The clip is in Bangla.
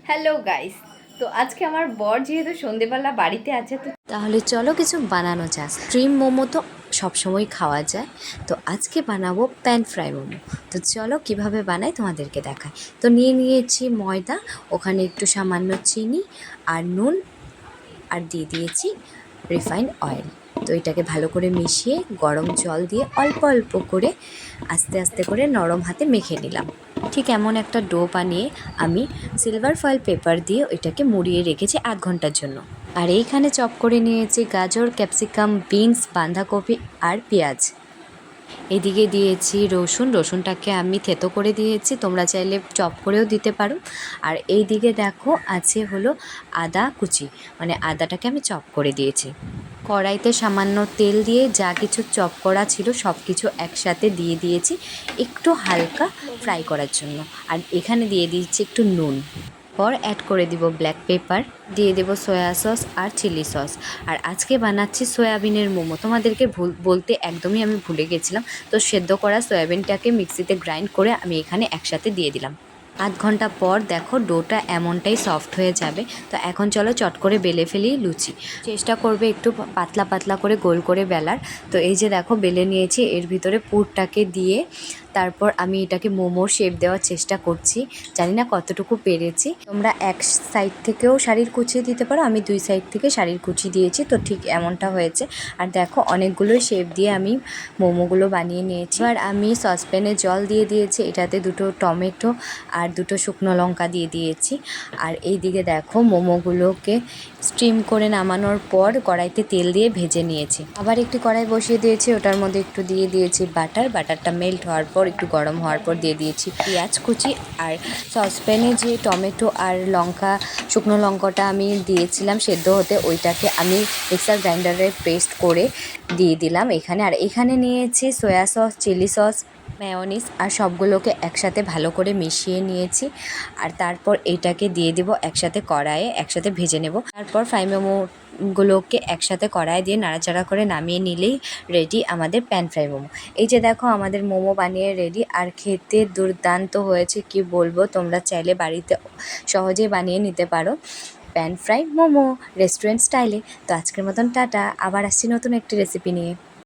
হ্যালো গাইস, তো আজকে আমার বর যেহেতু সন্ধেবেলা বাড়িতে আছে, তো তাহলে চলো কিছু বানানো যাক। স্ট্রিম মোমো তো সবসময় খাওয়া যায়, তো আজকে বানাবো প্যান ফ্রাই মোমো। তো চলো কিভাবে বানাই তোমাদেরকে দেখাই। তো নিয়ে নিয়েছি ময়দা, ওখানে একটু সামান্য চিনি আর নুন, আর দিয়ে দিয়েছি রিফাইন্ড অয়েল। তো এটাকে ভালো করে মিশিয়ে গরম জল দিয়ে অল্প অল্প করে আস্তে আস্তে করে নরম হাতে মেখে নিলাম। ঠিক এমন একটা ডো বানিয়ে আমি সিলভার ফয়েল পেপার দিয়ে ওইটাকে মুড়িয়ে রেখেছি আধ ঘন্টার জন্য। আর এইখানে চপ করে নিয়েছি গাজর, ক্যাপসিকাম, বিনস, বাঁধাকপি আর পেঁয়াজ। এদিকে দিয়েছি রসুনটাকে আমি থেতো করে দিয়েছি, তোমরা চাইলে চপ করেও দিতে পারো। আর এই দিকে দেখো আছে হলো আদা কুচি, মানে আদাটাকে আমি চপ করে দিয়েছি। কড়াইতে সামান্য তেল দিয়ে যা কিছু চপ করা ছিল সব কিছু একসাথে দিয়ে দিয়েছি একটু হালকা ফ্রাই করার জন্য। আর এখানে দিয়ে দিয়েছি একটু নুন। পর অ্যাড করে দিব ব্ল্যাক পেপার, দিয়ে দেব সয়া সস আর চিলি সস। আর আজকে বানাচ্ছি সয়াবিনের মোমো। তোমাদেরকে বলতে একদমই আমি ভুলে গেছিলাম। তো সেদ্ধ করা সয়াবিনটাকে মিক্সিতে গ্রাইন্ড করে আমি এখানে একসাথে দিয়ে দিলাম। আধ ঘন্টা পর দেখো ডোটা এমনটাই সফট হয়ে যাবে। তো এখন চলো চট করে বেলে ফেলি লুচি। চেষ্টা করবে একটু পাতলা পাতলা করে গোল করে বেলার। তো এই যে দেখো বেলে নিয়েছি, এর ভিতরে পুরটাকে দিয়ে তারপর আমি এটাকে মোমোর শেপ দেওয়ার চেষ্টা করছি। জানি না কতটুকু পেরেছি। তোমরা এক সাইড থেকেও শাড়ির কুচি দিতে পারো, আমি দুই সাইড থেকে শাড়ির কুচি দিয়েছি। তো ঠিক এমনটা হয়েছে। আর দেখো অনেকগুলোই শেপ দিয়ে আমি মোমোগুলো বানিয়ে নিয়েছি। এবার আমি সসপ্যানে জল দিয়ে দিয়েছি, এটাতে দুটো টমেটো আর দুটো শুকনো লঙ্কা দিয়ে দিয়েছি। আর এই দিকে দেখো মোমোগুলোকে স্টিম করে নামানোর পর কড়াইতে তেল দিয়ে ভেজে নিয়েছি। আবার একটি কড়াই বসিয়ে দিয়েছি, ওটার মধ্যে একটু দিয়ে দিয়েছি বাটারটা মেল্ট হওয়ার পর একটু গরম হওয়ার পর দিয়ে দিয়েছি পেঁয়াজ কুচি। আর সসপ্যানে যে টমেটো আর লঙ্কা, শুকনো লঙ্কাটা আমি দিয়েছিলাম সেদ্ধ হতে, ওইটাকে আমি মিক্সার গ্রাইন্ডারে পেস্ট করে দিয়ে দিলাম এখানে। আর এখানে নিয়েছি soy sauce, chilli sauce, mayonnaise আর সবগুলোকে একসাথে ভালো করে মিশিয়ে নিয়েছি। আর তারপর এইটাকে দিয়ে দেব একসাথে কড়াইয়ে, একসাথে ভেজে নেব। তারপর ফ্রাই মোমোগুলোকে একসাথে কড়াই দিয়ে নাড়াচাড়া করে নামিয়ে নিলেই রেডি আমাদের প্যান ফ্রাই মোমো। এই যে দেখো আমাদের মোমো বানিয়ে রেডি, আর খেতে দুর্দান্ত হয়েছে কি বলবো। তোমরা চাইলে বাড়িতে সহজেই বানিয়ে নিতে পারো প্যান ফ্রাই মোমো রেস্টুরেন্ট স্টাইলে। তো আজকের মতন টাটা, আবার আসছি নতুন একটি রেসিপি নিয়ে।